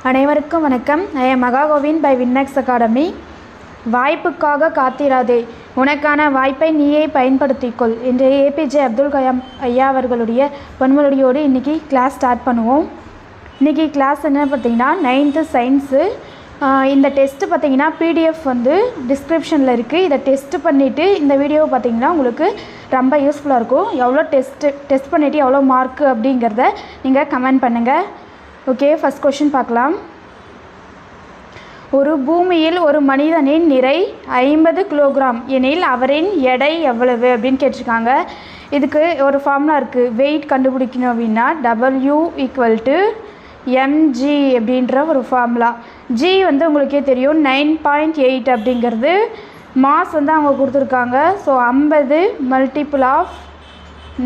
அனைவருக்கும் வணக்கம். I am Mahagovind by Winnacks academy. வாய்ப்புக்காக காத்திராதே, உனக்கான வாய்ப்பை நீயே பயன்படுத்திக்கொள் என்று ஏபிஜே அப்துல் கலாம் ஐயா அவர்களுடைய பொன்மொழியோடு இன்றைக்கி கிளாஸ் ஸ்டார்ட் பண்ணுவோம். இன்றைக்கி கிளாஸ் என்ன பார்த்திங்கன்னா 9th சயின்ஸு. இந்த டெஸ்ட்டு பார்த்திங்கன்னா பிடிஎஃப் டிஸ்கிரிப்ஷனில் இருக்குது. இதை டெஸ்ட் பண்ணிவிட்டு இந்த வீடியோவை பார்த்திங்கன்னா உங்களுக்கு ரொம்ப யூஸ்ஃபுல்லாக இருக்கும். எவ்வளோ டெஸ்ட் பண்ணிவிட்டு எவ்வளோ மார்க்கு அப்படிங்கிறத நீங்கள் கமெண்ட் பண்ணுங்கள். ஓகே, ஃபஸ்ட் கொஷின் பார்க்கலாம். ஒரு பூமியில் ஒரு மனிதனின் நிறை 50 கிலோகிராம் எனில் அவரின் எடை எவ்வளவு அப்படின்னு கேட்டிருக்காங்க. இதுக்கு ஒரு ஃபார்முலா இருக்குது. வெயிட் கண்டுபிடிக்கணும் அப்படின்னா W = mg அப்படின்ற ஒரு ஃபார்முலா. G உங்களுக்கே தெரியும் 9.8 அப்படிங்கிறது. மாஸ் அவங்க கொடுத்துருக்காங்க. ஸோ 50 ×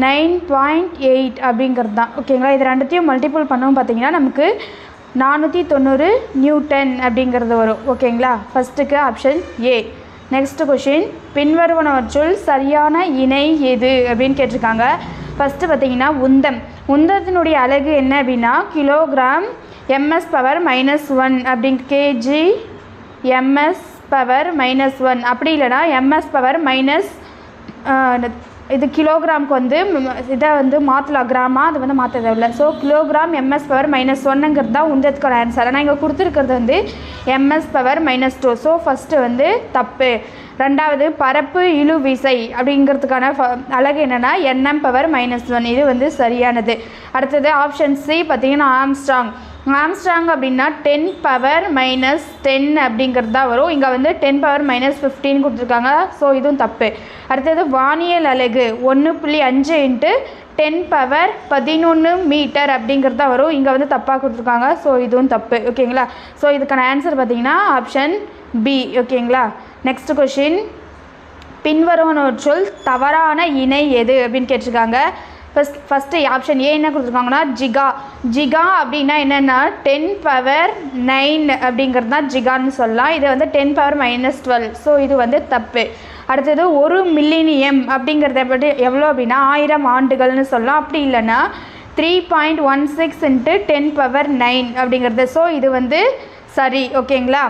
9.8 அப்படிங்கிறது தான். ஓகேங்களா, இது ரெண்டுத்தையும் மல்டிபிள் பண்ணவும் பார்த்தீங்கன்னா நமக்கு 490 நியூட்டன் அப்படிங்கிறது வரும். ஓகேங்களா, ஃபஸ்ட்டுக்கு ஆப்ஷன் ஏ. நெக்ஸ்ட் கொஷின், பின்வருவனவற்றுள் சரியான இணை எது அப்படின்னு கேட்டிருக்காங்க. ஃபஸ்ட்டு பார்த்தீங்கன்னா உந்தம். உந்தத்தினுடைய அலகு என்ன அப்படின்னா கிலோகிராம் ms⁻−1 அப்படிங்க கேஜி ms⁻−1 அப்படி இல்லைனா ms⁻- இது கிலோகிராமுக்கு இதை மாற்றலாம், கிராமா அது மாற்ற தேவையில்லை. ஸோ கிலோகிராம் ms⁻−1ங்கிறது தான் உந்தத்துக்கான ஆன்சர். ஆனால் இங்கே கொடுத்துருக்கிறது ms⁻−2. ஸோ ஃபஸ்ட்டு தப்பு. ரெண்டாவது பரப்பு இழு விசை அப்படிங்கிறதுக்கான அலகு என்னென்னா nm⁻−1. இது சரியானது. அடுத்தது ஆப்ஷன் சி பார்த்தீங்கன்னா ஆம்ஸ்ட்ராங். ஆம்ஸ்ட்ராங் அப்படின்னா 10⁻−10 அப்படிங்கிறது தான் வரும். இங்கே 10⁻−15 கொடுத்துருக்காங்க. ஸோ இதுவும் தப்பு. அடுத்தது வானியல் அலகு 1.5 × 10⁻11 மீட்டர் அப்படிங்கிறது தான் வரும். இங்கே தப்பாக கொடுத்துருக்காங்க. ஸோ இதுவும் தப்பு. ஓகேங்களா, ஸோ இதுக்கான ஆன்சர் பார்த்தீங்கன்னா ஆப்ஷன் பி. ஓகேங்களா, நெக்ஸ்ட் கொஷின், பின்வருவனவற்றுள் தவறான இணை எது அப்படின்னு கேட்டிருக்காங்க. ஃபஸ்ட்டு ஆப்ஷன் ஏ என்ன கொடுத்துருக்காங்கன்னா ஜிகா அப்படின்னா என்னென்னா 10⁻9 அப்படிங்கிறது தான் ஜிகான்னு சொல்லலாம். இது 10⁻−12. ஸோ இது தப்பு. அடுத்தது 1 மில்லினியம் அப்படிங்கிறத பற்றி எவ்வளோ அப்படின்னா 1000 ஆண்டுகள்னு சொல்லலாம். அப்படி இல்லைன்னா 3.16 × 10⁻9 அப்படிங்கிறது. ஸோ இது சரி. ஓகேங்களா,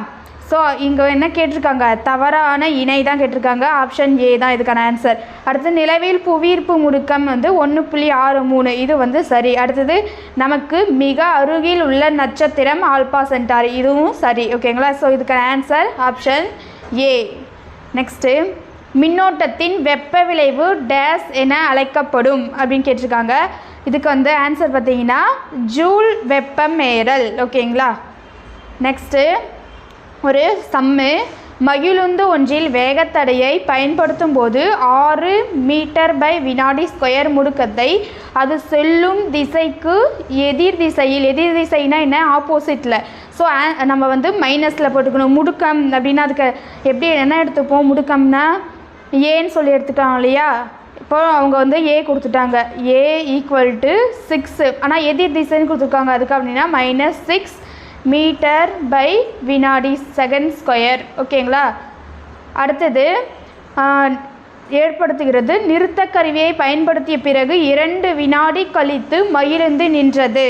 ஸோ இங்கே என்ன கேட்டிருக்காங்க, தவறான இணை தான் கேட்டிருக்காங்க. ஆப்ஷன் ஏ தான் இதுக்கான ஆன்சர். அடுத்து நிலவில் புவியீர்ப்பு முடுக்கம் 1.63. இது சரி. அடுத்தது நமக்கு மிக அருகில் உள்ள நட்சத்திரம் ஆல்பா சென்டாரி. இதுவும் சரி. ஓகேங்களா, ஸோ இதுக்கான ஆன்சர் ஆப்ஷன் ஏ. நெக்ஸ்ட்டு, மின்னோட்டத்தின் வெப்ப விளைவு டேஸ் என அழைக்கப்படும் அப்படின்னு கேட்டிருக்காங்க. இதுக்கு ஆன்சர் பார்த்தீங்கன்னா ஜூல் வெப்பமேறல். ஓகேங்களா, நெக்ஸ்ட்டு ஒரு சம்மு. மகிழுந்து ஒன்றில் வேகத்தடையை பயன்படுத்தும் போது 6 மீட்டர்/வினாடி² முடுக்கத்தை அது செல்லும் திசைக்கு எதிர் திசைனா என்ன, ஆப்போசிட்டில். ஸோ நம்ம மைனஸில் போட்டுக்கணும். முடுக்கம் அப்படின்னா அதுக்கு எப்படி என்ன எடுத்துப்போம், முடுக்கம்னா ஏன்னு சொல்லி எடுத்துக்கலாம் இல்லையா. இப்போ அவங்க ஏ கொடுத்துட்டாங்க. ஏ = 6. ஆனால் எதிர் திசைன்னு கொடுத்துருக்காங்க. அதுக்கு அப்படின்னா -6 மீட்டர்/வினாடி². ஓகேங்களா, அடுத்தது ஏற்படுத்துகிறது. நிறுத்த கருவியை பயன்படுத்திய பிறகு 2 வினாடி கழித்து மகிழ்ந்து நின்றது.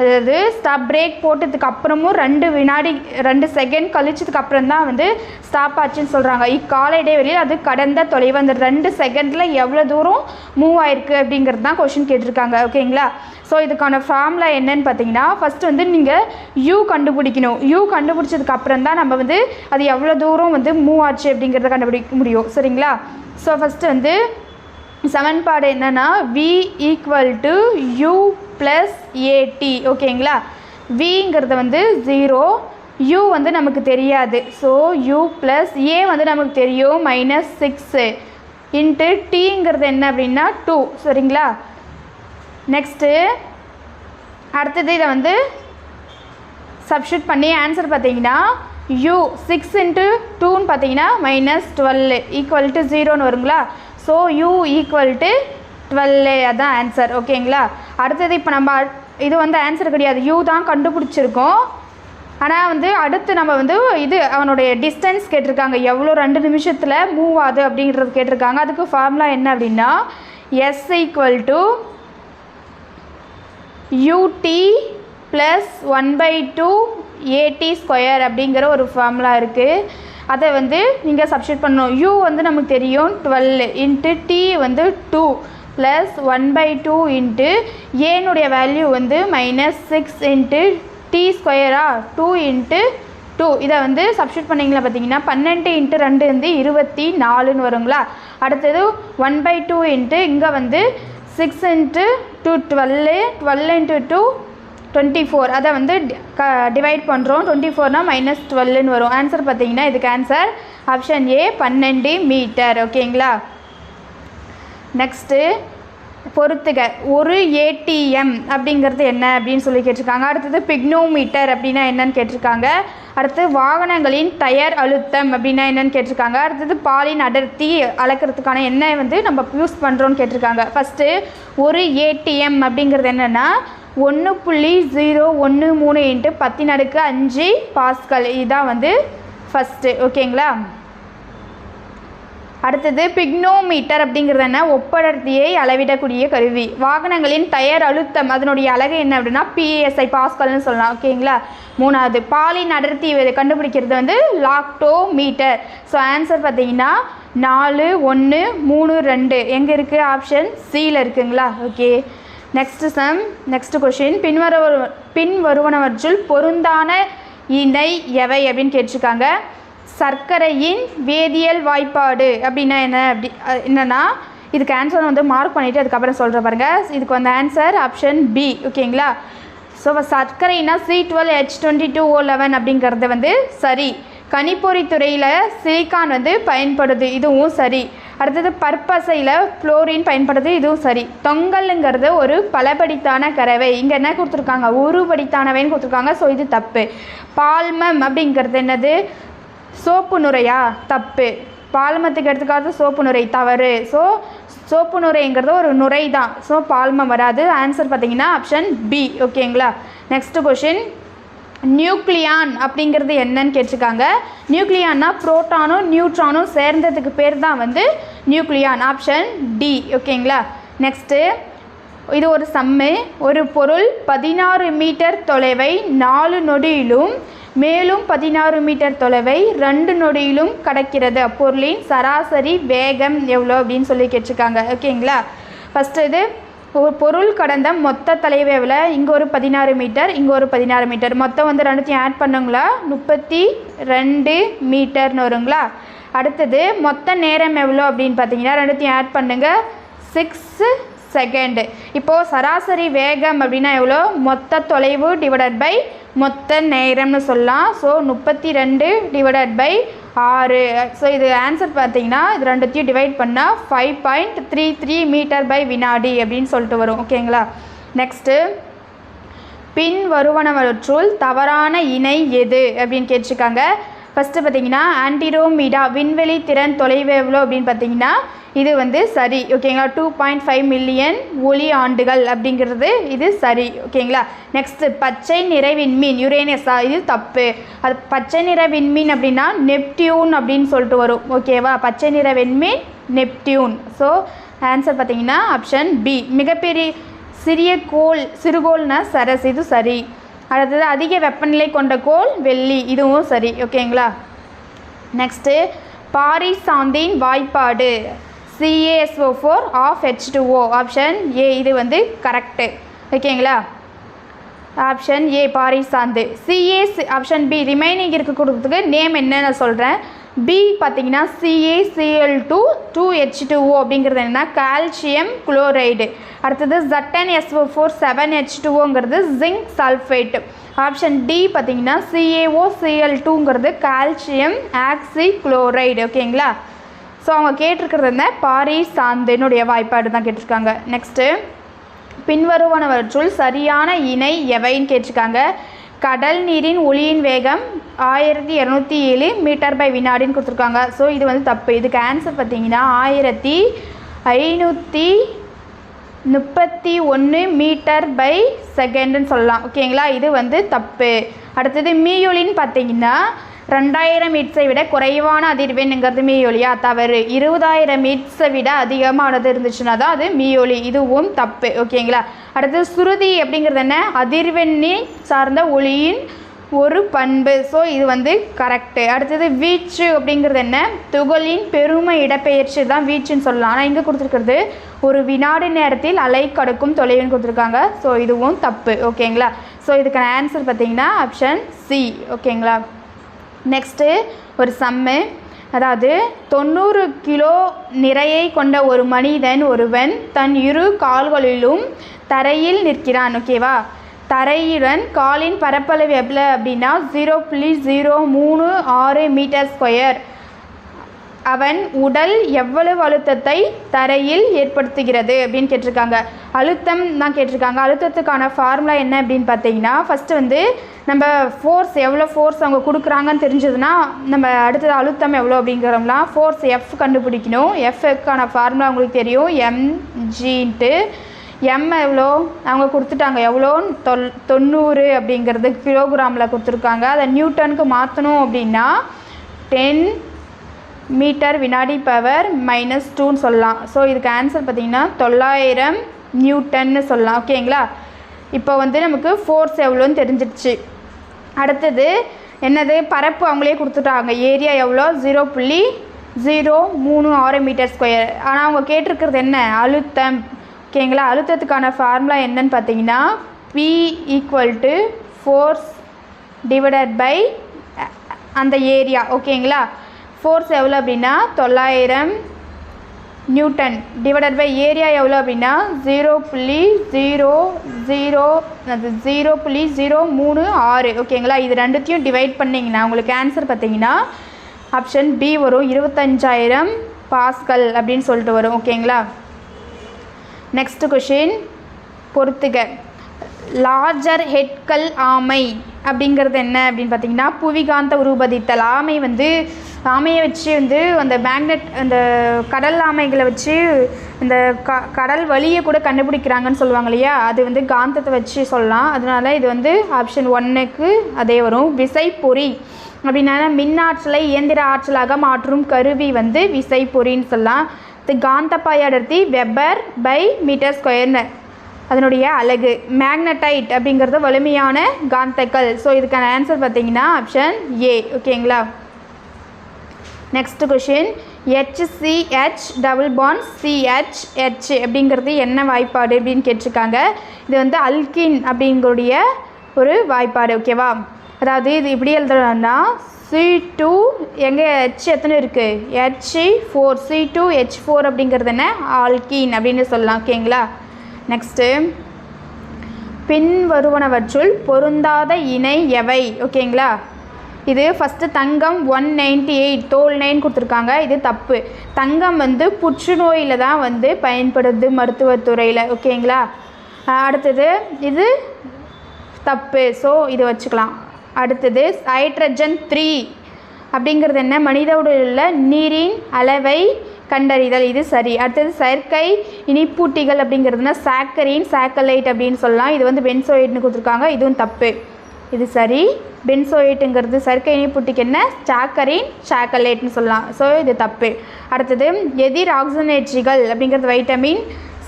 அதாவது ஸ்டாப் பிரேக் போட்டதுக்கு அப்புறமும் 2 செகண்ட் கழிச்சதுக்கு அப்புறம் தான் ஸ்டாப் ஆச்சுன்னு சொல்கிறாங்க. இக்கால இடைவெளியில் அது கடந்த தொலைவு அந்த 2 செகண்டில் எவ்வளோ தூரம் மூவ் ஆயிருக்கு அப்படிங்கிறது தான் கொஷின் கேட்டிருக்காங்க. ஓகேங்களா, ஸோ இதுக்கான ஃபார்முலா என்னன்னு பார்த்தீங்கன்னா ஃபஸ்ட்டு நீங்கள் யூ கண்டுபிடிக்கணும். யூ கண்டுபிடிச்சதுக்கு அப்புறம் தான் நம்ம அது எவ்வளோ தூரம் மூவ் ஆச்சு அப்படிங்கிறத கண்டுபிடிக்க முடியும். சரிங்களா, ஸோ ஃபஸ்ட்டு சமன்பாடு என்னென்னா v = u + at. ஓகேங்களா, vங்கிறது 0, u நமக்கு தெரியாது. ஸோ u + a நமக்கு தெரியும் -6 × tங்கிறது என்ன அப்படின்னா 2. சரிங்களா, நெக்ஸ்ட்டு அடுத்தது இதை சப்ஸ்டியூட் பண்ணி ஆன்சர் பார்த்தீங்கன்னா u 6 × 2ன்னு பார்த்தீங்கன்னா -12 = 0ன்னு வருங்களா. So u = 12. அதான் ஆன்சர். ஓகேங்களா, அடுத்தது இப்போ நம்ம இது ஆன்சர் கிடையாது, u தான் கண்டுபிடிச்சிருக்கோம். ஆனால் அடுத்து நம்ம இது அவனுடைய டிஸ்டன்ஸ் கேட்டிருக்காங்க. எவ்வளோ 2 நிமிஷத்தில் மூவ் ஆகுது அப்படிங்கிறது கேட்டிருக்காங்க. அதுக்கு ஃபார்முலா என்ன அப்படின்னா s = ut plus 1/2 ஏடி ஸ்கொயர் அப்படிங்கிற ஒரு ஃபார்முலா இருக்குது. அதை வந்து நீங்கள் சப்ஸ்டியூட் பண்ணணும். u வந்து நமக்கு தெரியும் 12 இன்ட்டு t வந்து 2 ப்ளஸ் 1/2 இன்ட்டு ஏனுடைய வேல்யூ வந்து -6 இன்ட்டு t ஸ்கொயரா 2 இன்ட்டு 2. இதை வந்து சப்ஸ்டியூட் பண்ணிங்களா பார்த்தீங்கன்னா 12 இன்ட்டு 2 வந்து 24ன்னு வருங்களா. அடுத்தது 1/2 இன்ட்டு இங்கே வந்து 6 இன்ட்டு 2 12 இன்ட்டு 2 24. அதை வந்து டிவைட் பண்ணுறோம். 24னா -12ன்னு வரும். ஆன்சர் பார்த்தீங்கன்னா இதுக்கு ஆன்சர் ஆப்ஷன் ஏ 12 மீட்டர். ஓகேங்களா. நெக்ஸ்ட்டு பொறுத்துக ஒரு ஏடிஎம் அப்படிங்கிறது என்ன அப்படின்னு சொல்லி கேட்டிருக்காங்க. அடுத்தது பிக்னோமீட்டர் அப்படின்னா என்னன்னு கேட்டிருக்காங்க. அடுத்து வாகனங்களின் டயர் அழுத்தம் அப்படின்னா என்னன்னு கேட்டிருக்காங்க. அடுத்தது பாலின் அடர்த்தி அளக்கிறதுக்கான என்ன வந்து நம்ம யூஸ் பண்ணுறோன்னு கேட்டிருக்காங்க. ஃபஸ்ட்டு ஒரு ஏடிஎம் அப்படிங்கிறது என்னென்னா 1.013 இன்ட்டு 10⁵ பாஸ்கல். இதுதான் வந்து ஃபஸ்ட்டு. ஓகேங்களா. அடுத்தது பிக்னோமீட்டர் அப்படிங்கிறது என்ன, ஒப்படர்த்தியை அளவிடக்கூடிய கருவி. வாகனங்களின் டயர் அழுத்தம் அதனுடைய அலகு என்ன அப்படின்னா PSI பாஸ்கல்னு சொல்லலாம். ஓகேங்களா. மூணாவது பாலின் அடர்த்தி கண்டுபிடிக்கிறது வந்து லாக்டோமீட்டர். ஸோ ஆன்சர் பார்த்தீங்கன்னா 4 1 3 2 எங்கே இருக்குது, ஆப்ஷன் சியில் இருக்குங்களா. ஓகே. நெக்ஸ்ட் கொஷின், பின்வருவனவற்றுள் பொருந்தான இணை எவை அப்படின்னு கேட்டிருக்காங்க. சர்க்கரையின் வேதியியல் வாய்ப்பாடு அப்படின்னா என்னன்னா இதுக்கு ஆன்சர் வந்து மார்க் பண்ணிவிட்டு அதுக்கப்புறம் சொல்கிற பாருங்க. இதுக்கு வந்து ஆன்சர் ஆப்ஷன் பி. ஓகேங்களா. ஸோ சர்க்கரைனா C12H22O11 அப்படிங்கிறது வந்து சரி. கணிப்பொறி துறையில் சிலிக்கான் வந்து பயன்படுது, இதுவும் சரி. அடுத்தது பற்பசையில் குளோரின் பயன்படுது, இதுவும் சரி. தொங்கலுங்கிறது ஒரு பலபடித்தான கறவை. இங்கே என்ன கொடுத்துருக்காங்க, ஒரு படித்தானவைன்னு கொடுத்துருக்காங்க. ஸோ இது தப்பு. பால்மம் அப்படிங்கிறது என்னது, சோப்பு நுரையா, தப்பு. பால்மத்துக்கு எடுத்துக்காது சோப்பு நுரை, தவறு. ஸோ சோப்பு நுரைங்கிறது ஒரு நுரை தான். ஸோ பால்மம் வராது. ஆன்சர் பார்த்தீங்கன்னா ஆப்ஷன் பி. ஓகேங்களா. நெக்ஸ்ட் கொஷின், நியூக்ளியான் அப்படிங்கிறது என்னன்னு கேட்டிருக்காங்க. நியூக்ளியான்னா புரோட்டானும் நியூட்ரானும் சேர்ந்ததுக்கு பேர் தான் வந்து நியூக்ளியான். Option D. ஓகேங்களா. நெக்ஸ்ட்டு இது ஒரு சம்மு. ஒரு பொருள் 16 மீட்டர் தொலைவை 4 நொடியிலும் மேலும் 16 மீட்டர் தொலைவை 2 நொடியிலும் கடக்கிறது. அப்பொருளின் சராசரி வேகம் எவ்வளோ அப்படின்னு சொல்லி கேட்டிருக்காங்க. ஓகேங்களா. ஃபஸ்ட்டு இது ஒரு பொருள் கடந்த மொத்த தொலைவு எவ்வளோ, இங்கே ஒரு 16 மீட்டர், இங்கே ஒரு 16 மீட்டர், மொத்தம் வந்து ரெண்டுத்தையும் ஆட் பண்ணுங்களா 32 மீட்டர்னு வருங்களா. அடுத்தது மொத்த நேரம் எவ்வளோ அப்படின்னு பார்த்தீங்கன்னா ரெண்டுத்தையும் ஆட் பண்ணுங்கள் 6 செகண்டு. இப்போது சராசரி வேகம் அப்படின்னா எவ்வளோ, மொத்த தொலைவு டிவைடட் பை மொத்த நேரம்னு சொல்லலாம். So 32 divided by 6. ஸோ இது ஆன்சர் பார்த்தீங்கன்னா இது ரெண்டுத்தையும் டிவைட் பண்ணால் 5.33 மீட்டர் பை வினாடி அப்படின்னு சொல்லிட்டு வரும். ஓகேங்களா. நெக்ஸ்ட்டு, பின் வருவனவற்றுள் தவறான இணை எது அப்படின்னு கேட்டிருக்காங்க. ஃபஸ்ட்டு பார்த்தீங்கன்னா ஆன்டிரோமீடா விண்வெளி திறன் தொலைவு எவ்வளோ அப்படின்னு பார்த்தீங்கன்னா இது வந்து சரி. ஓகேங்களா. 2.5 மில்லியன் ஒளி ஆண்டுகள் அப்படிங்கிறது இது சரி. ஓகேங்களா. நெக்ஸ்ட்டு பச்சை நிற விண்மீன் யுரேனஸா, இது தப்பு. அது பச்சை நிற விண்மீன் அப்படின்னா நெப்டியூன் அப்படின்னு சொல்லிட்டு வரும். ஓகேவா. பச்சை நிற விண்மீன் நெப்டியூன். ஸோ ஆன்சர் பார்த்தீங்கன்னா ஆப்ஷன் பி. மிகப்பெரிய சிறுகோள்னா சரஸ், இது சரி. அடுத்தது அதிக வெப்பநிலை கொண்ட கோள் வெள்ளி, இதுவும் சரி. ஓகேங்களா. நெக்ஸ்ட்டு பாரிசாந்தின் வாய்ப்பாடு CaSO4 of H2O. Option A, இது வந்து கரெக்டு. ஓகேங்களா. ஆப்ஷன் ஏ பாரிசாந்து. ஆப்ஷன் பி ரிமைனிங் இருக்க கொடுத்ததுக்கு நேம் என்னன்னு சொல்கிறேன். பி பார்த்தீங்கன்னா CaCl2 2H2O அப்படிங்கிறது என்னென்னா கால்சியம் குளோரைடு. அடுத்தது ZnSO4 7H2Oங்கிறது ஜிங்க் சல்ஃபேட். ஆப்ஷன் டி பார்த்தீங்கன்னா CaOCl2ங்கிறது கால்சியம் ஆக்சி குளோரைடு. ஓகேங்களா. ஸோ அவங்க கேட்டிருக்கிறது என்ன, பாரிசாந்தினுடைய வாய்ப்பாடு தான் கேட்டிருக்காங்க. நெக்ஸ்ட்டு, பின்வருவனவற்றுள் சரியான இணை எவைன்னு கேட்டிருக்காங்க. கடல் நீரின் ஒளியின் வேகம் 1207 மீட்டர் பை வினாடின்னு கொடுத்துருக்காங்க. ஸோ இது வந்து தப்பு. இதுக்கு ஆன்சர் பார்த்தீங்கன்னா 1531 மீட்டர் பை செகண்டுன்னு சொல்லலாம். ஓகேங்களா. இது வந்து தப்பு. அடுத்தது மீயொலின்னு பார்த்தீங்கன்னா 2000 மீட்ஸை விட குறைவான அதிர்வெண்ணுங்கிறது மீயொலியா, தவறு. 20000 மீட்ஸை விட அதிகமானது இருந்துச்சுன்னா தான் அது மீயொலி, இதுவும் தப்பு. ஓகேங்களா. அடுத்தது சுருதி அப்படிங்கிறது என்ன, அதிர்வெண்ணை சார்ந்த ஒளியின் ஒரு பண்பு. ஸோ இது வந்து கரெக்டு. அடுத்தது வீச்சு அப்படிங்கிறது என்ன? துகளின் பெரும இடப்பெயர்ச்சி தான் வீச்சுன்னு சொல்லலாம். ஆனால் இங்கே கொடுத்துருக்கிறது ஒரு வினாடி நேரத்தில் அலை கடக்கும் தொலைவுன்னு கொடுத்துருக்காங்க. ஸோ இதுவும் தப்பு. ஓகேங்களா? ஸோ இதுக்கான ஆன்சர் பார்த்தீங்கன்னா ஆப்ஷன் சி. ஓகேங்களா? நெக்ஸ்ட்டு ஒரு சம்மு. அதாவது 90 கிலோ நிறையை கொண்ட ஒரு மனிதன் ஒருவன் தன் இரு கால்களிலும் தரையில் நிற்கிறான். ஓகேவா? தரையுடன் காலின் பரப்பளவு எவ்வளோ அப்படின்னா 0.036 மீட்டர் ஸ்கொயர். அவன் உடல் எவ்வளவு அழுத்தத்தை தரையில் ஏற்படுத்துகிறது அப்படின்னு கேட்டிருக்காங்க. அழுத்தம் தான் கேட்டிருக்காங்க. அழுத்தத்துக்கான ஃபார்முலா என்ன அப்படின்னு பார்த்தீங்கன்னா, ஃபஸ்ட்டு வந்து நம்ம ஃபோர்ஸ் எவ்வளோ ஃபோர்ஸ் அவங்க கொடுக்குறாங்கன்னு தெரிஞ்சதுன்னா நம்ம அடுத்தது அழுத்தம் எவ்வளோ அப்படிங்கிறோம்லாம் ஃபோர்ஸ் எஃப் கண்டுபிடிக்கணும். எஃப்க்கான ஃபார்முலா உங்களுக்கு தெரியும், mg. எம் எவ்வளோ அவங்க கொடுத்துட்டாங்க, எவ்வளோ 90 அப்படிங்கிறது கிலோகிராமில் கொடுத்துருக்காங்க. அதை நியூட்டனுக்கு மாற்றணும் அப்படின்னா 10 மீட்டர் வினாடி பவர் -2ன்னு சொல்லலாம். ஸோ இதுக்கு ஆன்சர் பார்த்திங்கன்னா 900 நியூட்டன்னு சொல்லலாம். ஓகேங்களா? இப்போ வந்து நமக்கு ஃபோர்ஸ் எவ்வளோன்னு தெரிஞ்சிடுச்சு. அடுத்தது என்னது? பரப்பு அவங்களே கொடுத்துட்டாங்க. ஏரியா எவ்வளோ? 0.036 மீட்டர் ஸ்கொயர். ஆனால் அவங்க கேட்டிருக்கிறது என்ன? அழுத்தம். ஓகேங்களா? அழுத்தத்துக்கான ஃபார்முலா என்னன்னு பார்த்தீங்கன்னா P = ஃபோர்ஸ் டிவைடட் பை அந்த ஏரியா. ஓகேங்களா? ஃபோர்ஸ் எவ்வளோ அப்படின்னா 900 நியூட்டன் டிவைடட் பை ஏரியா எவ்வளோ அப்படின்னா 0.036. ஓகேங்களா? இது ரெண்டுத்தையும் டிவைட் பண்ணிங்கன்னா உங்களுக்கு ஆன்சர் பார்த்தீங்கன்னா ஆப்ஷன் பி வரும், 25,000 பாஸ்கல் அப்படின்னு சொல்லிட்டு வரும். ஓகேங்களா? நெக்ஸ்ட் கொஷின் பொறுத்துக. லார்ஜர் ஹெட்கல் ஆமை அப்படிங்கிறது என்ன அப்படின்னு பார்த்தீங்கன்னா புவிகாந்த உருபதித்தல். ஆமையை வச்சு வந்து அந்த மேக்னெட் அந்த கடல் ஆமைகளை வச்சு இந்த கடல் வழியை கூட கண்டுபிடிக்கிறாங்கன்னு சொல்லுவாங்க இல்லையா, அது வந்து காந்தத்தை வச்சு சொல்லலாம். அதனால இது வந்து ஆப்ஷன் 1க்கு அதே வரும். விசைப்பொறி அப்படின்னா மின்னாற்றலை இயந்திர ஆற்றலாக மாற்றும் கருவி வந்து விசைப்பொறின்னு சொல்லலாம். இது காந்தப்பாய் அடர்த்தி வெபர் பை மீட்டர் ஸ்கொயர்னு அதனுடைய அலகு. மேக்னடைட் அப்படிங்கிறது வலிமையான காந்தக்கல். ஸோ இதுக்கான ஆன்சர் பார்த்தீங்கன்னா ஆப்ஷன் ஏ. ஓகேங்களா? Next question HCH double bond CH அப்படிங்கிறது என்ன வாய்ப்பாடு அப்படின்னு கேட்டிருக்காங்க. இது வந்து அல்கின் அப்படிங்களுடைய ஒரு வாய்ப்பாடு. ஓகேவா? அதாவது இது இப்படி எழுதுறோம்னா C2 எங்கே H எத்தனை இருக்குது? H4. C2H4 அப்படிங்கிறது என்ன? ஆல்கீன் அப்படின்னு சொல்லலாம். ஓகேங்களா? நெக்ஸ்ட்டு பின்வருவனவற்றுள் பொருந்தாத இணை எவை? ஓகேங்களா? இது ஃபஸ்ட்டு தங்கம் 198 தோல் 9 கொடுத்துருக்காங்க. இது தப்பு. தங்கம் வந்து புற்றுநோயில் தான் வந்து பயன்படுது மருத்துவத்துறையில். ஓகேங்களா? அடுத்தது இது தப்பு. ஸோ இது வச்சுக்கலாம். அடுத்தது ஹைட்ரஜன் 3 அப்படிங்கிறது என்ன? மனித உடலில் உள்ள நீரின் அளவை கண்டறிதல். இது சரி. அடுத்தது செயற்கை இனிப்பூட்டிகள் அப்படிங்கிறதுனா சாக்கரின் சாக்கலைட் அப்படின்னு சொல்லலாம். இது வந்து பென்சோயிட்னு கொடுத்துருக்காங்க. இதுவும் தப்பு. இது சரி. பென்சோயிட்டுங்கிறது செயற்கை இனிப்பூட்டிக்கு என்ன? சாக்கரின் சாக்கலைட்னு சொல்லலாம். ஸோ இது தப்பு. அடுத்தது எதிர் ஆக்சிஜனேற்றிகள் அப்படிங்கிறது வைட்டமின்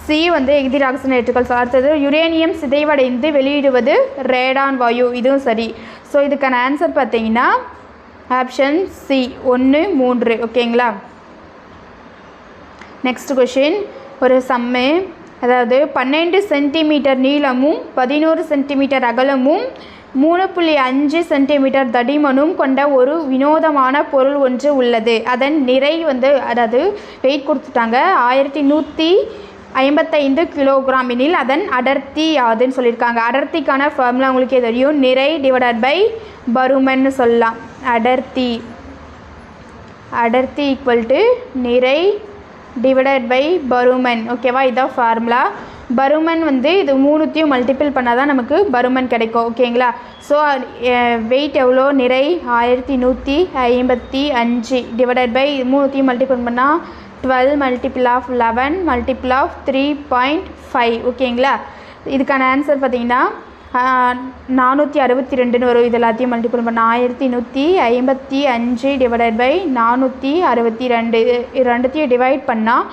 சி வந்து எதிர் ஆக்சிஜனேற்றுகள். அடுத்தது யுரேனியம் சிதைவடைந்து வெளியிடுவது ரேடான் வாயு. இதுவும் சரி. ஸோ இதுக்கான ஆன்சர் பார்த்தீங்கன்னா ஆப்ஷன் சி 1, 3. ஓகேங்களா? நெக்ஸ்ட் கொஷின் ஒரு சம்மு. அதாவது 12 சென்டிமீட்டர் நீளமும் 11 சென்டிமீட்டர் அகலமும் 3.5 சென்டிமீட்டர் தடிமனும் கொண்ட ஒரு வினோதமான பொருள் ஒன்று உள்ளது. அதன் நிறை வந்து அதாவது வெயிட் கொடுத்துட்டாங்க 1155 கிலோகிராம் எனில் அதன் அடர்த்தி யாதுன்னு சொல்லியிருக்காங்க. அடர்த்திக்கான ஃபார்முலா உங்களுக்கே தெரியும், நிறை டிவைடட் பை பருமன்னு சொல்லலாம். அடர்த்தி ஈக்குவல் டு நிறை டிவைடட் பை பருமன். ஓகேவா? இதுதான் ஃபார்முலா. பருமன் வந்து இது 3த்தையும் மல்டிபிள் பண்ணால் தான் நமக்கு பருமன் கிடைக்கும். ஓகேங்களா? ஸோ வெயிட் எவ்வளோ? நிறை 1155 டிவைடட் பை 3த்தையும் மல்டிபிள் பண்ணால் 12 மல்டிபிள் ஆஃப் 11 மல்டிபிள் ஆஃப் 3.5. ஓகேங்களா? இதுக்கான ஆன்சர் பார்த்தீங்கன்னா 462ன்னு வரும். இது எல்லாத்தையும் மல்டிபிள் பண்ணால் 1155 டிவைடட் பை 462. இது ரெண்டுத்தையும் டிவைட் பண்ணால்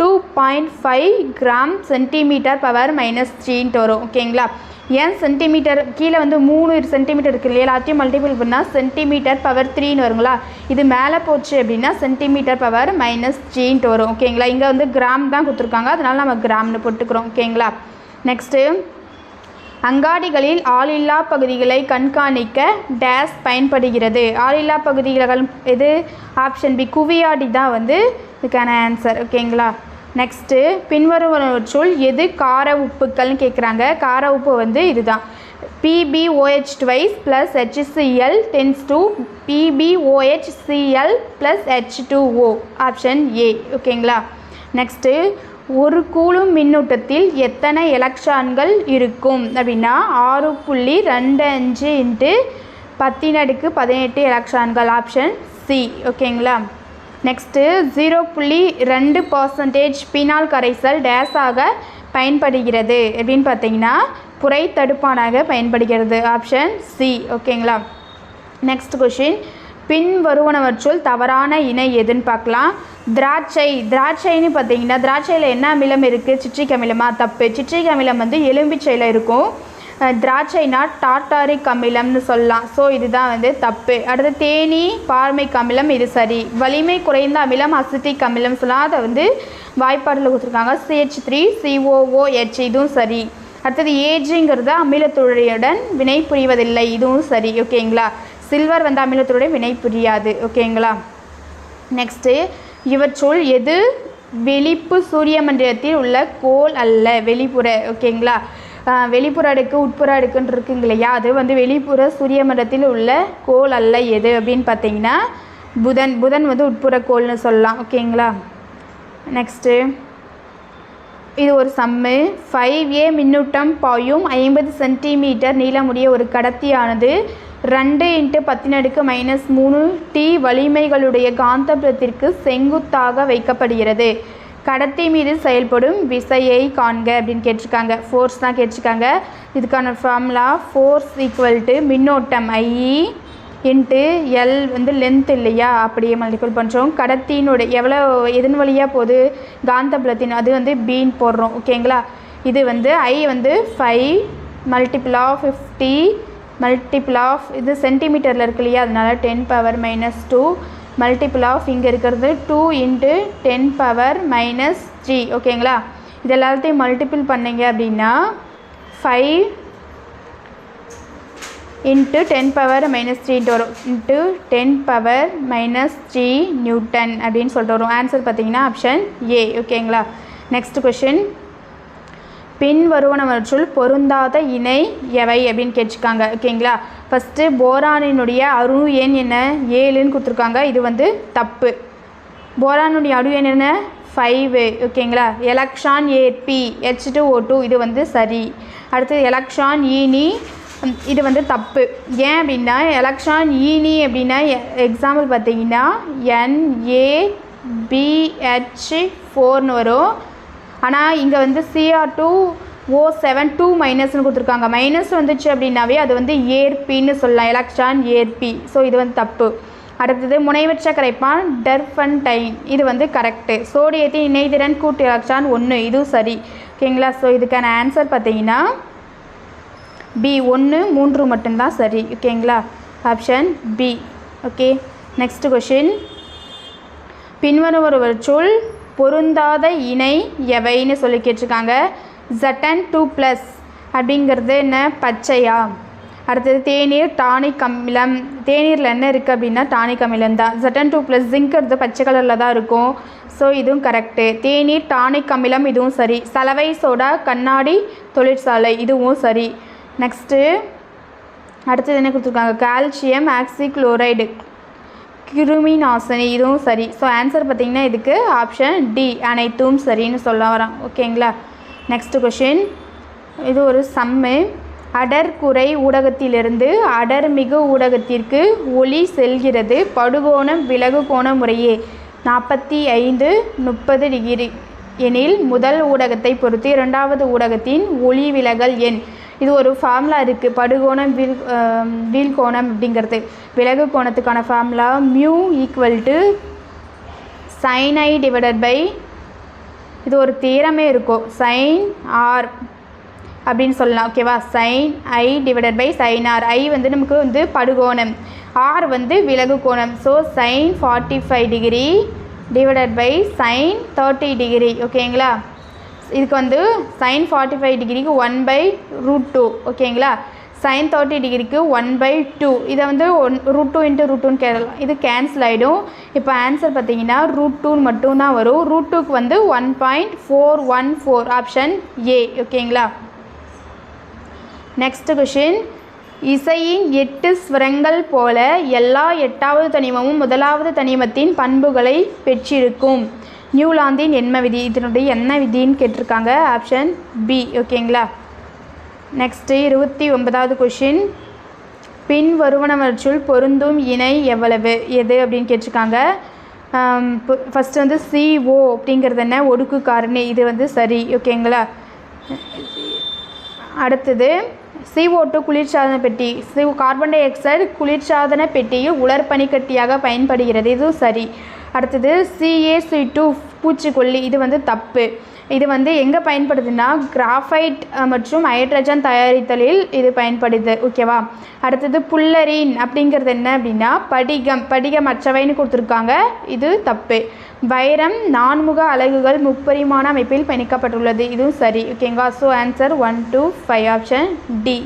2.5 கிராம் சென்டிமீட்டர் பவர் -3ன்ட்டு வரும். ஓகேங்களா? ஏன் சென்டிமீட்டர் கீழே வந்து 3 சென்டிமீட்டர் இருக்குது இல்லையா, எல்லாத்தையும் மல்டிபிள் பண்ணால் சென்டிமீட்டர் பவர் 3ன்னு வருங்களா. இது மேலே போச்சு அப்படின்னா சென்டிமீட்டர் பவர் -3ன்ட்டு வரும். ஓகேங்களா. இங்கே வந்து கிராம் தான் கொடுத்துருக்காங்க, அதனால நம்ம கிராம்னு போட்டுக்கிறோம். ஓகேங்களா. நெக்ஸ்ட்டு, அங்காடிகளில் ஆளில்லா பகுதிகளை கண்காணிக்க டேஸ் பயன்படுகிறது. ஆளில்லா பகுதிகள் எது? ஆப்ஷன் பி, குவியாடி தான் வந்து இதுக்கான ஆன்சர். ஓகேங்களா. நெக்ஸ்ட்டு, பின்வருவனவற்றுள் எது கார உப்புக்கள்னு கேட்குறாங்க. கார உப்பு வந்து இதுதான், PbOH twice plus HCl tends to PbOHCl plus H2O. Option A. ஓகேங்களா. நெக்ஸ்ட்டு, ஒரு கூலும் மின்னூட்டத்தில் எத்தனை எலக்ட்ரான்கள் இருக்கும் அப்படின்னா 6.25 × 1018 எலக்ட்ரான்கள். Option C. ஓகேங்களா. நெக்ஸ்ட்டு, 0.2% பினால் கரைசல் டேஸாக பயன்படுகிறது அப்படின்னு பார்த்தீங்கன்னா புரை தடுப்பானாக பயன்படுகிறது. Option C. ஓகேங்களா. நெக்ஸ்ட் கொஷின், பின் வருவனவற்றுள் தவறான இணை எதுன்னு பார்க்கலாம். திராட்சைன்னு பார்த்தீங்கன்னா திராட்சையில் என்ன அமிலம் இருக்குது? சிட்ரிக் அமிலமா? தப்பு. சிட்ரிக் அமிலம் வந்து எலும்பிச்சையில் இருக்கும். திராட்சைனா டார்டாரிக் அமிலம்னு சொல்லலாம். ஸோ இதுதான் வந்து தப்பு. அடுத்து தேனி பார்மிக் அமிலம், இது சரி. வலிமை குறைந்த அமிலம் அசிட்டிக் அமிலம் சொல்லலாம், அதை வந்து வாய்ப்பாடில் கொடுத்துருக்காங்க. CH3COOH, இதுவும் சரி. அடுத்தது ஏஜிங்கிறது அமிலத்துடன் வினை புரிவதில்லை, இதுவும் சரி. ஓகேங்களா. சில்வர் வந்து அமிலத்துடன் வினை புரியாது. ஓகேங்களா. நெக்ஸ்ட்டு, இவற்றுள் எது வெளிப்பு சூரிய மண்டலத்தில் உள்ள கோள் அல்ல? வெளிப்புற. ஓகேங்களா. வெளிப்புற அடுக்கு உட்புற அடுக்குன்னு இருக்குங்க இல்லையா, அது வந்து வெளிப்புற சூரிய மண்டலத்தில் உள்ள கோள் அல்ல எது அப்படின்னு பார்த்தீங்கன்னா புதன் வந்து உட்புற கோள்னு சொல்லலாம். ஓகேங்களா. நெக்ஸ்ட்டு, இது ஒரு சம்மு. 5A மின்னூட்டம் பாயும் 50 சென்டிமீட்டர் நீளமுடைய ஒரு கடத்தியானது 2 × 10⁻³ T வலிமைகளுடைய காந்தப்புலத்திற்கு செங்குத்தாக வைக்கப்படுகிறது. கடத்தி மீது செயல்படும் விசையை காண்க அப்படின்னு கேட்டிருக்காங்க. ஃபோர்ஸ் தான் கேட்டிருக்காங்க. இதுக்கான ஃபார்முலா ஃபோர்ஸ் = மின்னோட்டம் I × L வந்து லென்த் இல்லையா, அப்படியே மல்டிபிள் பண்ணுறோம். கடத்தினுடைய எவ்வளோ எதன் வழியாக போகுது? காந்தப்புலத்தின், அது வந்து பீன் போடுறோம். ஓகேங்களா. இது வந்து I வந்து 5 × 50 × இது சென்டிமீட்டரில் இருக்கு இல்லையா, அதனால 10⁻⁻2 மல்டிபிள் ஆஃப் இங்கே இருக்கிறது 2 × 10⁻⁻3. ஓகேங்களா. இது எல்லாத்தையும் மல்டிபிள் பண்ணிங்க அப்படின்னா 5 × 10⁻⁻3 வரும். ×10⁻⁻3 நியூட்டன் அப்படின்னு சொல்லிட்டு வரும். ஆன்சர் பார்த்தீங்கன்னா ஆப்ஷன் ஏ. ஓகேங்களா. நெக்ஸ்ட் கொஷின், பின் வருவனவற்றுள் பொருந்தாத இணை எவை அப்படின்னு கேட்டிருக்காங்க. ஓகேங்களா. ஃபஸ்ட்டு, போரானினுடைய அணு எண் என்ன? 7ன்னு கொடுத்துருக்காங்க, இது வந்து தப்பு. போரானுடைய அணு எண் என்ன? 5. ஓகேங்களா. எலக்ட்ரான் ஏற்பி H2O2, இது வந்து சரி. அடுத்து எலக்ட்ரான் ஈனி, இது வந்து தப்பு. ஏன் அப்படின்னா எலக்ட்ரான் ஈனி அப்படின்னா எக்ஸாம்பிள் பார்த்தீங்கன்னா NaBH4ன்னு வரும். ஆனால் இங்கே வந்து Cr2O7 2- கொடுத்துருக்காங்க. மைனஸ் வந்துச்சு அப்படின்னாவே அது வந்து ஏற்பின்னு சொல்லலாம், எலக்ட்ரான் ஏற்பி. ஸோ இது வந்து தப்பு. அடுத்தது, முனைவற்ற கரைப்பான் டர்பன்டைன், இது வந்து கரெக்டு. சோடியத்தின் இணைதிறன் கூட்டு எலக்ட்ரான் 1, இதுவும் சரி. ஓகேங்களா. ஸோ இதுக்கான ஆன்சர் பார்த்தீங்கன்னா பி 1, 3 மட்டும்தான் சரி. ஓகேங்களா. Option B. Okay. Next question, பின்வருவற்றுள் பொருந்தாத இணை எவைன்னு சொல்லி கேட்டிருக்காங்க. Zn2+ அப்படிங்கிறது என்ன? பச்சையா? அடுத்தது, தேநீர் டானிக் அமிலம், தேநீரில் என்ன இருக்குது அப்படின்னா டானிக் அமிலம் தான். Zn2+ ஜிங்கிறது பச்சை கலரில் தான் இருக்கும். ஸோ இதுவும் கரெக்டு. தேநீர் டானிக் அமிலம், இதுவும் சரி. சலவை சோடா கண்ணாடி தொழிற்சாலை, இதுவும் சரி. நெக்ஸ்ட்டு, அடுத்தது என்ன கொடுத்துருக்காங்க? கால்சியம் ஆக்சிக்ளோரைடு கிருமி நாசினி, இதுவும் சரி. ஸோ ஆன்சர் பார்த்திங்கன்னா இதுக்கு ஆப்ஷன் டி, அனைத்தும் சரின்னு சொல்ல வரோம். ஓகேங்களா. நெக்ஸ்ட் கொஷின், இது ஒரு சம்மு. அடர்குறை ஊடகத்திலிருந்து அடர்மிகு ஊடகத்திற்கு ஒளி செல்கிறது. படுகோணம் விலகு கோணம் முறையே 45, 30 டிகிரி எனில் முதல் ஊடகத்தை பொறுத்து இரண்டாவது ஊடகத்தின் ஒளி விலகல் எண். இது ஒரு ஃபார்முலா இருக்குது, படுகோணம் வீழ்கோணம் அப்படிங்கிறது. விலகு கோணத்துக்கான ஃபார்முலா μ = sin I / இது ஒரு தியரமே இருக்கும், sin R அப்படின்னு சொல்லலாம். ஓகேவா? Sine I divided by sine R. I வந்து நமக்கு வந்து படுகோணம், ஆர் வந்து விலகு கோணம். So sine 45 degree divided by sine 30 degree. ஓகேங்களா? இதுக்கு வந்து சைன் 45 டிகிரிக்கு 1/√2. ஓகேங்களா? சைன் 30 டிகிரிக்கு 1/2. இதை வந்து √2 × √2ன்னு கேட்கலாம். இது கேன்சல் ஆகிடும். இப்போ ஆன்சர் பார்த்தீங்கன்னா √2 மட்டும்தான் வரும். √2க்கு வந்து 1.414. Option A. ஓகேங்களா? Next question. இசையின் 8 ஸ்வரங்கள் போல எல்லா 8வது தனிமமும் 1வது தனிமத்தின் பண்புகளை பெற்றிருக்கும். நியூலாந்தின் எண்ம விதி. இதனுடைய என்ன விதின்னு கேட்டிருக்காங்க. Option B. ஓகேங்களா? நெக்ஸ்ட்டு 29வது கொஷின். பின் வருவனவற்றுள் பொருந்தும் இணை எவ்வளவு எது அப்படின்னு கேட்டிருக்காங்க. ஃபஸ்ட்டு வந்து CO அப்படிங்கிறது என்ன? ஒடுக்கு காரணி. இது வந்து சரி. ஓகேங்களா? அடுத்தது CO2 குளிர்சாதன பெட்டி. கார்பன் டை ஆக்சைடு குளிர்சாதன பெட்டியில் உலர் பனிக்கட்டியாக பயன்படுகிறது. இதுவும் சரி. அடுத்தது CaC2 பூச்சிக்கொல்லி. இது வந்து தப்பு. இது வந்து எங்கே பயன்படுதுன்னா கிராஃபைட் மற்றும் ஹைட்ரஜன் தயாரித்தலில் இது பயன்படுது. ஓகேவா? அடுத்தது புல்லரின் அப்படிங்கிறது என்ன அப்படின்னா படிகமற்றவைன்னு கொடுத்துருக்காங்க. இது தப்பு. வைரம் 4 அலகுகள் முப்பரிமாண அமைப்பில் பிணைக்கப்பட்டுள்ளது. இதுவும் சரி. ஓகேங்களா? So answer 1 to 5. Option D.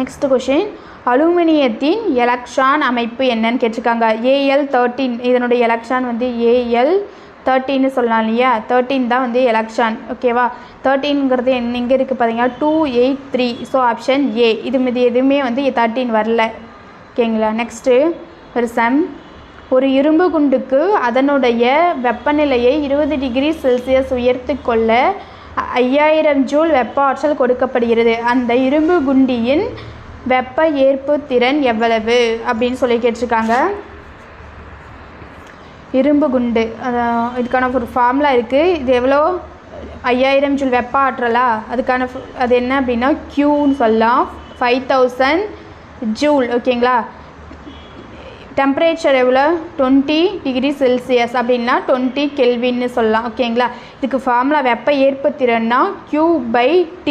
Next question. அலுமினியத்தின் எலக்ட்ரான் அமைப்பு என்னன்னு கேட்டிருக்காங்க. Al13. இதனுடைய எலக்ட்ரான் வந்து Al13 சொல்லலாம் இல்லையா? 13 தான் வந்து எலக்ட்ரான். ஓகேவா? 13ங்கிறது எங்கே இருக்குது பார்த்தீங்கன்னா 283. So option A. இது எதுவுமே வந்து 13 வரல. ஓகேங்களா? நெக்ஸ்ட்டு ஒரு சம். ஒரு இரும்பு குண்டுக்கு அதனுடைய வெப்பநிலையை 20 டிகிரி செல்சியஸ் உயர்த்து கொள்ள 5000 ஜூல் வெப்ப ஆற்றல் கொடுக்கப்படுகிறது. அந்த இரும்பு குண்டியின் வெப்ப ஏற்பு திறன் எவ்வளவு அப்படின்னு சொல்லி கேட்டிருக்காங்க. இரும்பு குண்டு இதுக்கான ஒரு ஃபார்முலா இருக்குது. இது எவ்வளோ? 5000 ஜூல் வெப்ப ஆற்றலா? அதுக்கான அது என்ன அப்படின்னா Qன்னு சொல்லலாம். 5000 ஜூல். ஓகேங்களா? டெம்பரேச்சர் எவ்வளோ? 20 டிகிரி செல்சியஸ் அப்படின்னா 20 கெல்வின்னு சொல்லலாம். ஓகேங்களா? இதுக்கு ஃபார்முலா வெப்ப ஏற்புத்திறன்னா Q/T,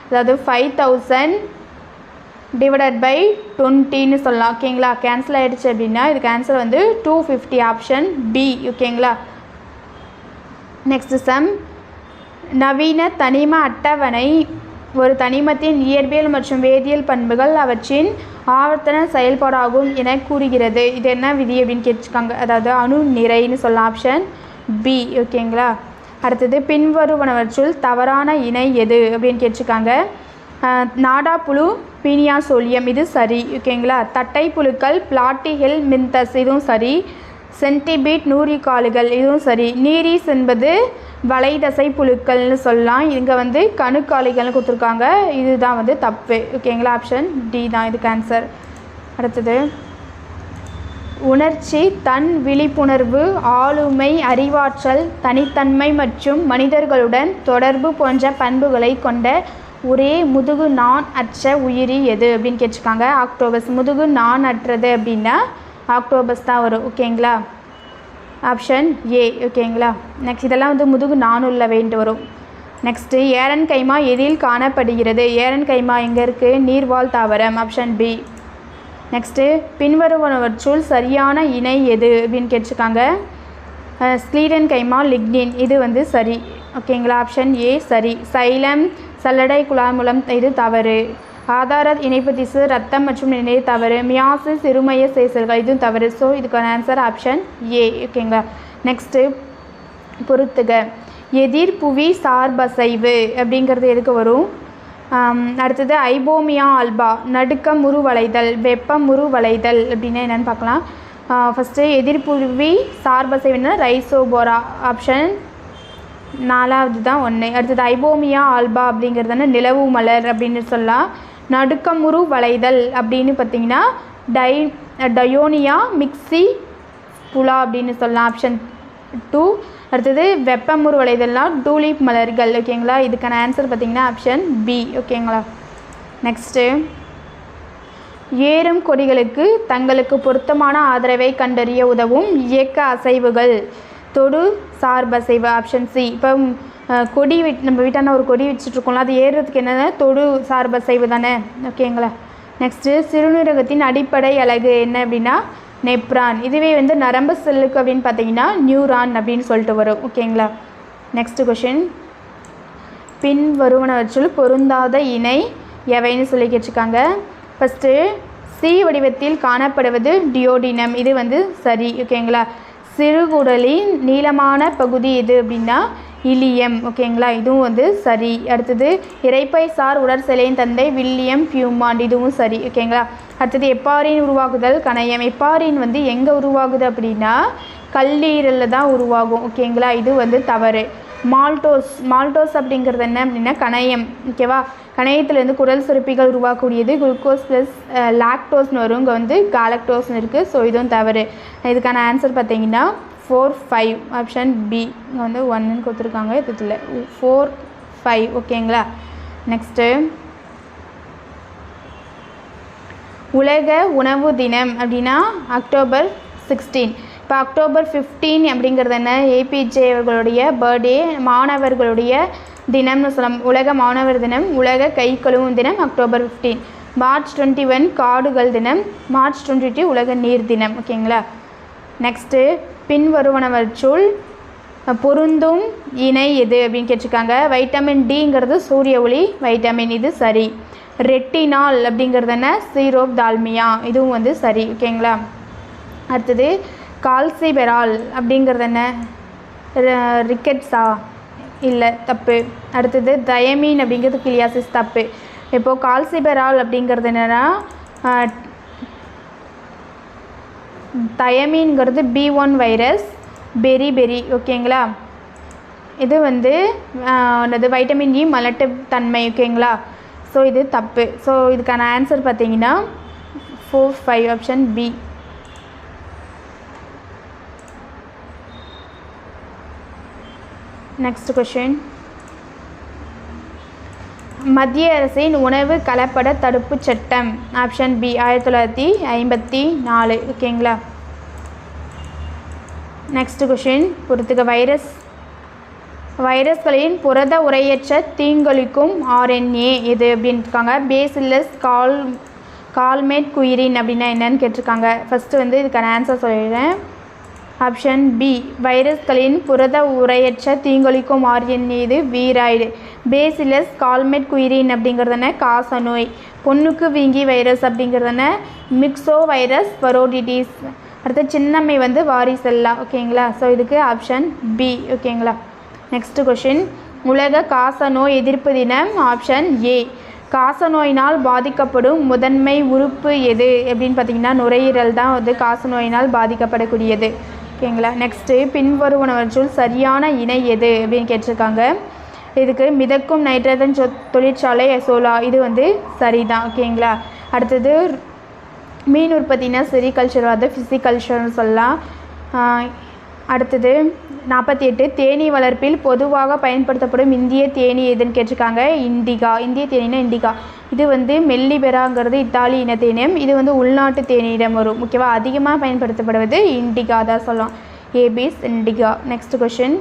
அதாவது 5000 டிவைடட் பை 20ன்னு சொல்லலாம். ஓகேங்களா? கேன்சல் ஆகிடுச்சு அப்படின்னா இதுக்கு ஆன்சர் வந்து 250. Option B. ஓகேங்களா? Next sum. நவீன தனிம அட்டவணை ஒரு தனிமத்தின் இயற்பியல் மற்றும் வேதியியல் பண்புகள் அவற்றின் ஆவர்த்தன செயல்பாடாகும் என கூறுகிறது. இது என்ன விதி அப்படின்னு கேட்டிருக்காங்க. அதாவது அணு நிறைன்னு சொல்லலாம். Option B. ஓகேங்களா? அடுத்தது பின்வருவனவற்றுள் தவறான இணை எது அப்படின்னு கேட்டிருக்காங்க. நாடாப்புழு பீனியாசோலியம். இது சரி. ஓகேங்களா? தட்டை புழுக்கள் பிளாட்டிஹெல் மின்தஸ். இதுவும் சரி. சென்டிபீட் நூறிக்காலுகள். இதுவும் சரி. நீரிஸ் என்பது வலைதசை புழுக்கள்னு சொல்லலாம். இங்கே வந்து கணுக்காலிகள்னு கொடுத்துருக்காங்க. இதுதான் வந்து தப்பு. ஓகேங்களா? ஆப்ஷன் டி தான் இதுக்கு ஆன்சர். அடுத்தது உணர்ச்சி, தன் விழிப்புணர்வு, ஆளுமை, அறிவாற்றல், தனித்தன்மை மற்றும் மனிதர்களுடன் தொடர்பு போன்ற பண்புகளை கொண்ட ஒரே முதுகு நான் அற்ற உயிரி எது அப்படின்னு கேட்டிருக்காங்க. ஆக்டோபஸ். முதுகு நான் அற்றது அப்படின்னா ஆக்டோபஸ் தான் வரும். ஓகேங்களா? Option A. ஓகேங்களா? நெக்ஸ்ட் இதெல்லாம் வந்து முதுகு நானுள்ளவைன்ட்டு வரும். நெக்ஸ்ட்டு ஏரன் கைமா எதில் காணப்படுகிறது? ஏரன் கைமா எங்கே இருக்குது? நீர்வாழ் தாவரம். Option B. நெக்ஸ்ட்டு பின்வருவனவற்றுள் சரியான இணை எது அப்படின்னு கேட்டிருக்காங்க. ஸ்க்லீடன் கைமா லிக்னின். இது வந்து சரி. ஓகேங்களா? ஆப்ஷன் ஏ சரி. சைலம் சல்லடை குழாமுலம். இது தவறு. ஆதார இணைப்பு திசு ரத்தம் மற்றும் நினைவு தவறு. மியாசு சிறுமைய சேசல்கள். இதுவும் தவறு. ஸோ இதுக்கான ஆன்சர் ஆப்ஷன் ஏ. ஓகேங்களா? நெக்ஸ்ட்டு பொறுத்துக. எதிர் புவி சார்பசைவு அப்படிங்கிறது எதுக்கு வரும்? அடுத்தது ஐபோமியா ஆல்பா. நடுக்கமுறு வளைதல், வெப்பமுறு வளைதல் அப்படின்னா என்னென்னு பார்க்கலாம். ஃபஸ்ட்டு எதிர்ப்புவி சார்பசைவுன்னா ரைசோபோரா. ஆப்ஷன் 4வது தான் 1. அடுத்தது ஐபோமியா ஆல்பா அப்படிங்கிறதுனா நிலவு மலர் அப்படின்னு சொல்லலாம். நடுக்கமுறு வளைதல் அப்படின்னு பார்த்தீங்கன்னா டயோனியா மிக்சி புலா அப்படின்னு சொல்லலாம். ஆப்ஷன் 2. அடுத்தது வெப்பமுறு வளைதல்னால் டூலிப் மலர்கள். ஓகேங்களா? இதுக்கான ஆன்சர் பார்த்தீங்கன்னா ஆப்ஷன் பி. ஓகேங்களா? நெக்ஸ்ட்டு ஏறும் கொடிகளுக்கு தங்களுக்கு பொருத்தமான ஆதரவை கண்டறிய உதவும் இயக்க அசைவுகள் தொடு சார்பசைவு. Option C. இப்போ கொடி நம்ம வீட்டான ஒரு கொடி வச்சுட்ருக்கோம்ல, அது ஏறுறதுக்கு என்னென்ன தொடு சார்பு அசைவு தானே. ஓகேங்களா. நெக்ஸ்ட்டு சிறுநீரகத்தின் அடிப்படை அலகு என்ன அப்படின்னா நெப்ரான். இதுவே வந்து நரம்பு செல்லுக்கு அப்படின்னு பார்த்தீங்கன்னா நியூரான் அப்படின்னு சொல்லிட்டு வரும். ஓகேங்களா. நெக்ஸ்ட் கொஷின், பின் வருவனவற்றில் பொருந்தாத இணை எவைன்னு சொல்லி கேட்டிருக்காங்க. ஃபஸ்ட்டு சி வடிவத்தில் காணப்படுவது டியோடினம். இது வந்து சரி. ஓகேங்களா. சிறுகுடலின் நீளமான பகுதி எது அப்படின்னா இலியம். ஓகேங்களா. இதுவும் வந்து சரி. அடுத்தது இரைப்பை சார் உடற்செலையின் தந்தை வில்லியம் பியூமாண்ட். இதுவும் சரி. ஓகேங்களா. அடுத்தது எப்பாரின் உருவாகுதல் கணையம். எப்பாரின் வந்து எங்கே உருவாகுது அப்படின்னா கல்லீரலில் தான் உருவாகும். ஓகேங்களா. இது வந்து தவறு. மால்டோஸ் அப்படிங்கிறது என்ன அப்படின்னா கணையம். ஓகேவா. கணையத்துலேருந்து குடல் சுரப்பிகள் உருவாக்கக்கூடியது குளுக்கோஸ் ப்ளஸ் லாக்டோஸ்னு வரும். இங்கே வந்து காலக்டோஸ்னு இருக்குது. ஸோ இதுவும் தவறு. இதுக்கான ஆன்சர் பார்த்தீங்கன்னா 4, 5 ஆப்ஷன் பி. இங்கே வந்து 1ன்னு கொடுத்துருக்காங்க, இதில் 4, 5. ஓகேங்களா. நெக்ஸ்ட்டு உலக உணவு தினம் அப்படின்னா October 16. இப்போ October 15 அப்படிங்கிறது என்ன ஏபிஜே அவர்களுடைய பர்த்டே, மாணவர்களுடைய தினம்னு சொல்லலாம். உலக மாணவர் தினம், உலக கை கழுவும் தினம் October 15. March 21 காடுகள் தினம், March 22 உலக நீர் தினம். ஓகேங்களா. நெக்ஸ்ட்டு பின் வருவனவற்றுள் பொருந்தும் இணை எது அப்படின்னு கேட்டிருக்காங்க. வைட்டமின் டிங்கிறது சூரிய ஒளி வைட்டமின். இது சரி. ரெட்டினால் அப்படிங்கிறது என்ன சீரோப்தால்மியா. இதுவும் வந்து சரி. ஓகேங்களா. அடுத்தது கால்சிபெரால் அப்படிங்கிறது என்ன ரிக்கெட்ஸா இல்லை தப்பு. அடுத்தது தயமீன் அப்படிங்கிறது கிளியாசிஸ் தப்பு. இப்போது கால்சிபெரால் அப்படிங்கிறது என்னென்னா தயமீன்கிறது B1 வைரஸ் பெரி. ஓகேங்களா. இது வந்து வைட்டமின் இ மலட்டு தன்மை. ஓகேங்களா. ஸோ இது தப்பு. ஸோ இதுக்கான ஆன்சர் பார்த்தீங்கன்னா 4, 5 ஆப்ஷன் பி. நெக்ஸ்ட் கொஷின், மத்திய அரசின் உணவு கலப்பட தடுப்பு சட்டம் ஆப்ஷன் பி 1954. ஓகேங்களா. நெக்ஸ்ட் கொஷின் பொறுத்துக்க, வைரஸ்களின் புரத உரையற்ற தீங்கொழிக்கும் RNA எது அப்படின்னு இருக்காங்க. பேசில்லஸ் கால்மேட் குயிரின் அப்படின்னா என்னன்னு கேட்டிருக்காங்க. ஃபஸ்ட்டு வந்து இதுக்கான ஆன்சர் சொல்லிடுறேன். ஆப்ஷன் பி வைரஸ்களின் புரத உரையற்ற தீங்கொழிக்கும் RNA இது வீராய்டு. பேசிலஸ் கால்மேட் குயிரின் அப்படிங்கிறதுன காசநோய். பொண்ணுக்கு வீங்கி வைரஸ் அப்படிங்கிறதுன மிக்சோ வைரஸ் பரோடிடிஸ். அடுத்து சின்னம்மை வந்து வாரிசெல்லா. ஓகேங்களா. ஸோ இதுக்கு ஆப்ஷன் பி. ஓகேங்களா. நெக்ஸ்ட் கொஷின், உலக காசநோய் எதிர்ப்பு தினம் ஆப்ஷன் ஏ. காசநோயினால் பாதிக்கப்படும் முதன்மை உறுப்பு எது அப்படின்னு பார்த்தீங்கன்னா நுரையீரல் தான் வந்து காசநோயினால் பாதிக்கப்படக்கூடியது. ஓகேங்களா. நெக்ஸ்ட்டு பின்வருவனவற்றுள் சரியான இணை எது அப்படின்னு கேட்டிருக்காங்க. இதுக்கு மிதக்கும் நைட்ரஜன் தொழிற்சாலை எசோலா. இது வந்து சரிதான். ஓகேங்களா. அடுத்தது மீன் உற்பத்தினா செரிகல்ச்சர், அது ஃபிசிகல்ச்சர்னு சொல்லலாம். அடுத்தது 48 தேனீ வளர்ப்பில் பொதுவாக பயன்படுத்தப்படும் இந்திய தேனீ எதுன்னு கேட்டிருக்காங்க. இண்டிகா. இந்திய தேனீனா இண்டிகா. இது வந்து மெல்லிபெராங்கிறது இத்தாலி இன தேனியம். இது வந்து உள்நாட்டு தேனீடம் வரும். ஓகேவா. அதிகமாக பயன்படுத்தப்படுவது இண்டிகா தான் சொல்லலாம். ஏபிஸ் இண்டிகா. நெக்ஸ்ட் கொஷின்,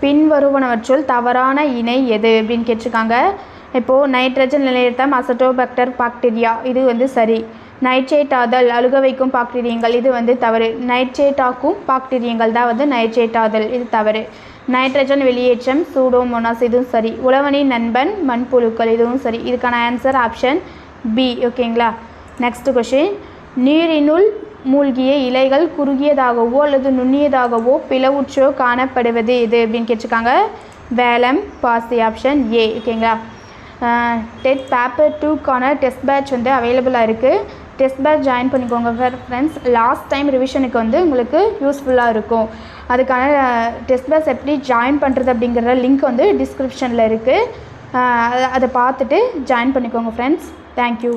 பின்வருவனவற்றுள் தவறான இணை எது அப்படின்னு கேட்டிருக்காங்க. இப்போது நைட்ரஜன் நிலையத்தம் அசட்டோபாக்டர் பாக்டீரியா. இது வந்து சரி. நைட்ரேட்டாதல் அழுக வைக்கும் பாக்டீரியங்கள். இது வந்து தவறு. நைட்ரேட்டாக்கும் பாக்டீரியங்கள் தான் வந்து நைட்ரேட்டாதல். இது தவறு. நைட்ரஜன் வெளியேற்றம் சூடோமோனாஸ். இதுவும் சரி. உழவனின் நண்பன் மண்புழுக்கள். இதுவும் சரி. இதுக்கான ஆன்சர் ஆப்ஷன் பி. ஓகேங்களா. நெக்ஸ்ட் கொஷின், நீரினுள் மூழ்கிய இலைகள் குறுகியதாகவோ அல்லது நுண்ணியதாகவோ பிளவுற்றோ காணப்படுவது எது அப்படின்னு கேட்டிருக்காங்க. வேலம் பாசி. Option A. ஓகேங்களா. டெட் பேப்பர் 2க்கான டெஸ்ட் பேட்ச் வந்து அவைலபிளாக இருக்குது. டெஸ்ட் பேட்ச் ஜாயின் பண்ணிக்கோங்க ஃப்ரெண்ட்ஸ். லாஸ்ட் டைம் ரிவிஷனுக்கு வந்து உங்களுக்கு யூஸ்ஃபுல்லாக இருக்கும். அதுக்கான டெஸ்ட் பேட்ச் எப்படி ஜாயின் பண்ணுறது அப்படிங்கிற லிங்க் வந்து டிஸ்கிரிப்ஷனில் இருக்குது. அதை பார்த்துட்டு ஜாயின் பண்ணிக்கோங்க ஃப்ரெண்ட்ஸ். தேங்க்யூ.